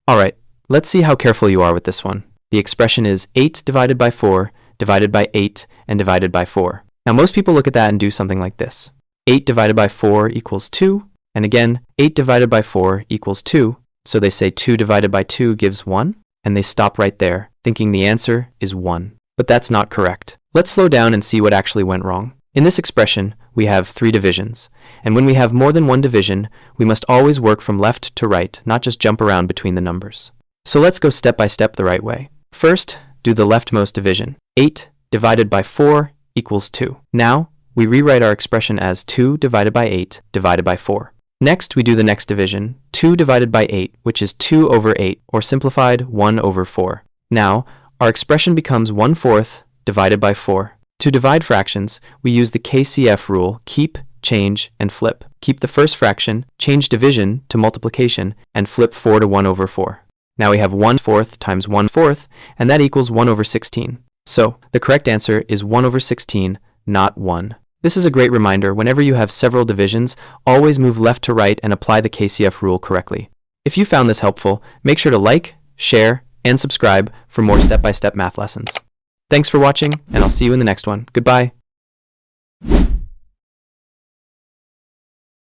Alright, let's see how careful you are with this one. The expression is 8 divided by 4, divided by 8, and divided by 4. Now most people look at that and do something like this. 8 divided by 4 equals 2, and again, 8 divided by 4 equals 2, so they say 2 divided by 2 gives 1, and they stop right there, thinking the answer is 1. But that's not correct. Let's slow down and see what actually went wrong. In this expression, we have 3 divisions, and when we have more than one division, we must always work from left to right, not just jump around between the numbers. So let's go step by step the right way. First, do the leftmost division. 8 divided by 4 equals 2. Now, we rewrite our expression as 2 divided by 8 divided by 4. Next, we do the next division, 2 divided by 8, which is 2 over 8, or simplified 1 over 4. Now, our expression becomes 1/4 divided by 4. To divide fractions, we use the KCF rule, keep, change, and flip. Keep the first fraction, change division to multiplication, and flip 4 to 1 over 4. Now we have 1/4 times 1/4, and that equals 1 over 16. So, the correct answer is 1 over 16, not 1. This is a great reminder. Whenever you have several divisions, always move left to right and apply the KCF rule correctly. If you found this helpful, make sure to like, share, and subscribe for more step-by-step math lessons. Thanks for watching, and I'll see you in the next one. Goodbye.